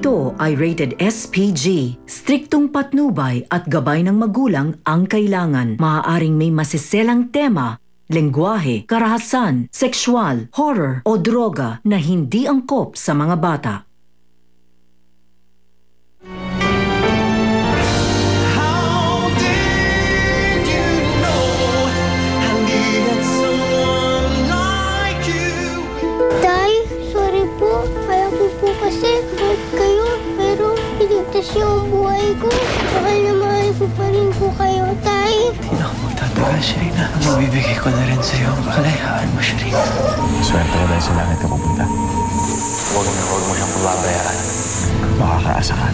Ito ay rated SPG. Striktong patnubay at gabay ng magulang ang kailangan. Maaaring may masiselang tema, lengguwahe, karahasan, sexual, horror o droga na hindi angkop sa mga bata. Kasi mahal kayo, pero pinigtas niyo ang buhay ko. Mahal na mahal ko pa rin po kayo, Tay. Hindi na ako magtatagal, Sharina. Mabibigay ko na rin sa'yo ang kalayaan mo, Sharina. Swerte ka dahil sa langit ka pupunta. Huwag mo siyang pababayaan. Makakaasa ka.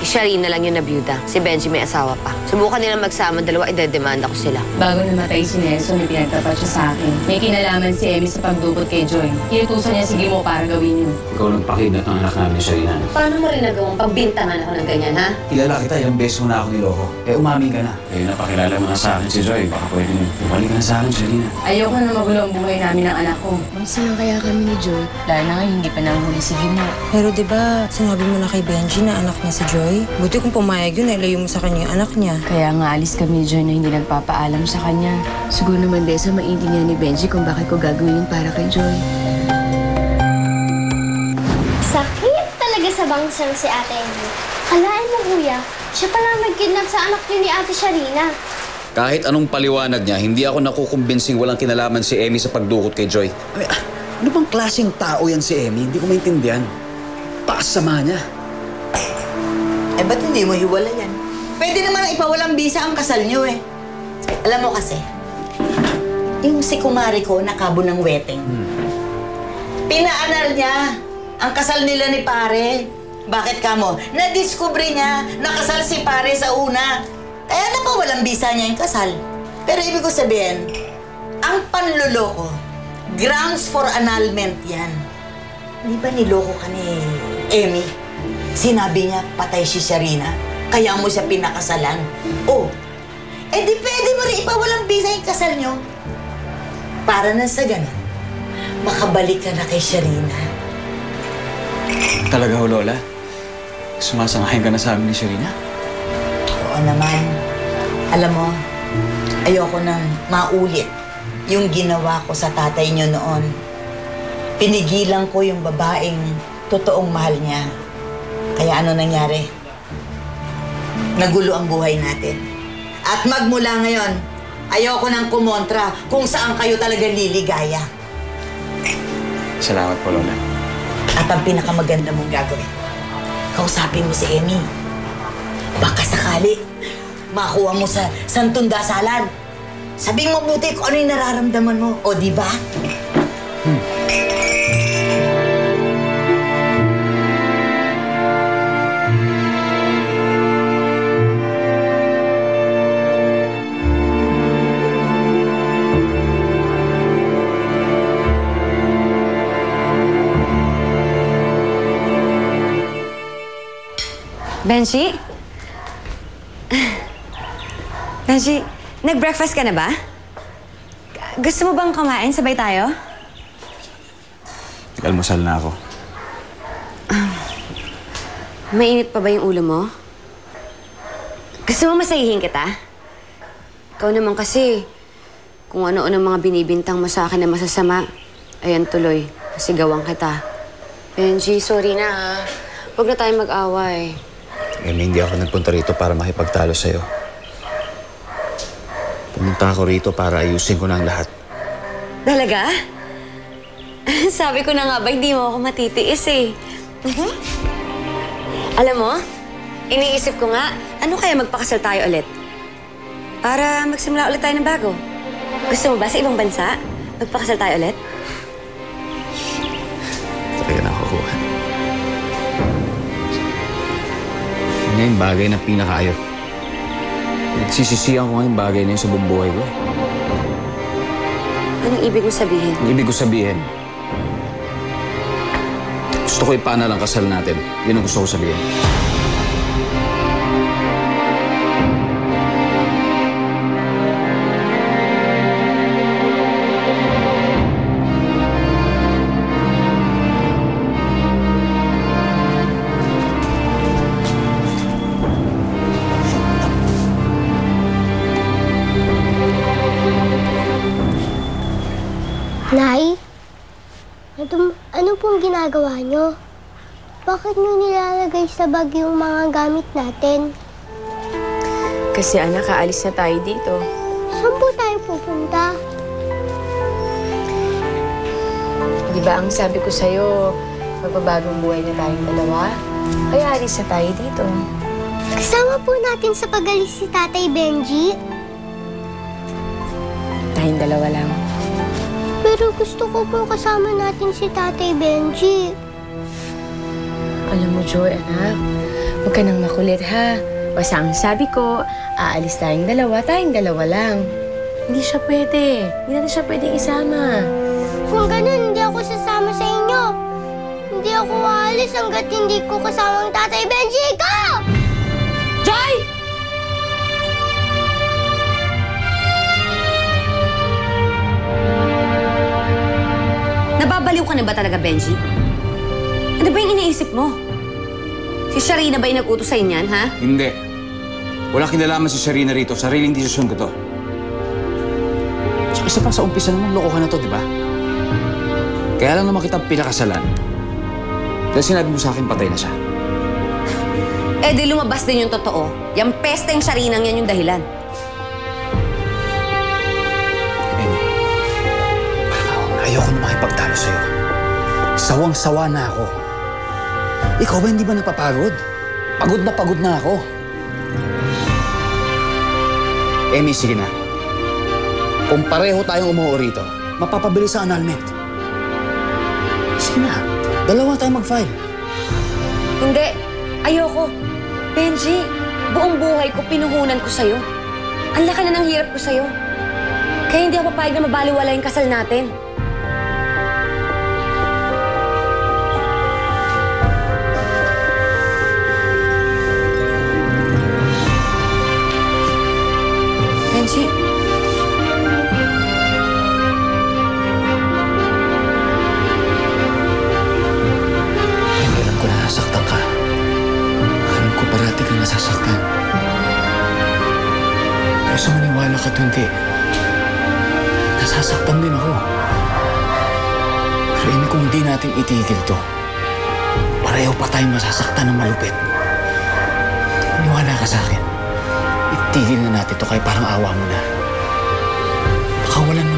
Si Sharina lang yung nabiyuda. Si Benji may asawa pa. Subukan nilang magsama dalawa, idedemanda ko sila. Bago namatay si Nelson, may pinagtapat siya sa akin. May kinalaman si Emmy sa pagdubot kay Joy. Kinutusan niya si Gimo para gawin yun. Ikaw nagpakidnat ng anak namin ni Sharina. Paano mo rin nagawang pagbintangan ako ng ganyan, ha? Kilala kita, ilang beses mo na ako niloko. Umamin ka na. Kaya napakilala mo na sa akin si Joy. Baka pwede mo bumalik ka na sa akin, Sharina. Ayoko na magulo ang buhay namin ng anak ko. Mamsa lang kaya kami ni Joy. Dahil na ngayon, hindi pa nanghuli si Gimo. Pero diba, sinabi mo na kay Benji na anak niya si Joy? Buti kung pumayag yun, ilayo mo sa kanya yung anak niya. Kaya nga alis kami ni Joy na hindi nagpapaalam sa kanya. Siguro naman Desa, maintindihan ni Benji kung bakit ko gagawin yung para kay Joy. Sakit talaga sa bangsang si Ate Emmy. Kalain mo, kuya, siya pala nag-kidnap sa anak niyo ni Ate Sharina. Kahit anong paliwanag niya, hindi ako nakukumbinsing walang kinalaman si Emmy sa pagdukot kay Joy. Ay, ano bang klaseng tao yan si Emmy? Hindi ko maintindihan. Pakasama niya. Eh, ba't hindi mo hiwala yan? Pwede naman ang ipawalang bisa ang kasal niyo eh. Alam mo kasi, yung si kumari ko nakabo ng wedding. Pinaaral niya ang kasal nila ni pare. Bakit ka mo? Nadiskubre niya nakasal si pare sa una. Kaya napawalang bisa niya yung kasal. Pero ibig ko sabihin, ang panluloko, grounds for annulment yan. Di ba niloko ka ni Emmy? Sinabi niya, patay si Sharina, kaya mo siya pinakasalan. Oh, eh di pwede mo rin ipawalang bisa yung kasal niyo. Para na sa ganun, makabalik ka na kay Sharina. Talaga ho, Lola? Sumasangahin ka na sa amin ni Sharina? Oo naman. Alam mo, ayoko nang maulit yung ginawa ko sa tatay niyo noon. Pinigilan ko yung babaeng totoong mahal niya. Kaya ano nangyari? Nagulo ang buhay natin. At magmula ngayon, ayoko nang kumontra kung saan kayo talaga liligaya. Salamat po, Lola. At ang pinakamaganda mong gagawin, kausapin mo si Emmy. Baka sakali, makuha mo sa santong dasalan. Sabihin mo buti kung ano yung nararamdaman mo. O, di ba? Benji? Benji, nag-breakfast ka na ba? Gusto mo bang kumain? Sabay tayo? Nag-almusal na ako. Mainit pa ba yung ulo mo? Gusto mo masahihin kita? Ikaw naman kasi, kung ano-ano mga binibintang mo sa akin na masasama, ayan tuloy, sigawan kita. Benji, sorry na ha. Huwag na tayo mag-away. Emmy, hindi ako nagpunta rito para makipagtalo sa'yo. Pumunta ako rito para ayusin ko na ang lahat. Talaga? Sabi ko na nga ba, hindi mo ako matitiis eh. Alam mo, iniisip ko nga, ano kaya magpakasal tayo ulit? Para magsimula ulit tayo ng bago. Gusto mo ba sa ibang bansa? Magpakasal tayo ulit? Talaga nakakuha. Yan yung bagay na pinakaayot. Nagsisisihan ko nga yung bagay na yun sa buong buhay ko. Anong ibig mo sabihin? Ang ibig ko sabihin, gusto ko ipaanal ang kasal natin. Yun ang gusto ko sabihin. ginagawa nyo? Bakit nyo nilalagay sa bag yung mga gamit natin? Kasi anak, aalis na tayo dito. Saan po tayo pupunta? Di ba ang sabi ko sa'yo, magbabagong buhay na tayong dalawa? Kaya alis na tayo dito. Kasama po natin sa pag-alis si Tatay Benji. Tayong dalawa lang. Pero gusto ko po kasama natin si Tatay Benji. Alam mo, Joy, anak, huwag ka nang makulit, ha? Basta ang sabi ko, aalis tayong dalawa lang. Hindi siya pwede. Hindi natin siya pwedeng isama. Kung ganun, hindi ako sasama sa inyo. Hindi ako aalis hanggat hindi ko kasama ang Tatay Benji. Go! Joy! Nababaliw ka na ba talaga, Benji? Ano ba yung iniisip mo? Si Sharina ba yung nag-utos sa inyan, ha? Hindi. Wala kinalaman si Sharina rito. Sariling desisyon ko to. Tsaka isa pa sa umpisa naman, loko ka na to, di ba? Kaya lang naman kita pinakasalan. Dahil sinabi mo sa akin, patay na siya. Eh di lumabas din yung totoo. Yung pesteng Sharinang yan yung dahilan. Amy, ayoko na makipagtalo sa'yo. Sawang-sawa na ako. Ikaw ba hindi ba napapagod? Pagod na ako. Amy, sige na. Kung pareho tayong umuho rito, mapapabilis ang annulment. Sige na, dalawa tayo mag-file. Hindi. Ayoko. Benji, buong buhay ko pinuhunan ko sa'yo. Ang laki na ng hirap ko sa'yo. Kaya hindi ako papayag na mabaliwala yung kasal natin. Benji. Alam ko na nasaktan ka. Alam ko parati kang nasasaktan. Pero sa maniwala ka, Tunti, nasasaktan din ako. Pero Amy, kung hindi natin itigil to, pareho pa tayong masasaktan ng malupit. Maniwala ka sa akin. Itigil na natin to, kaya parang awa mo na. Baka walang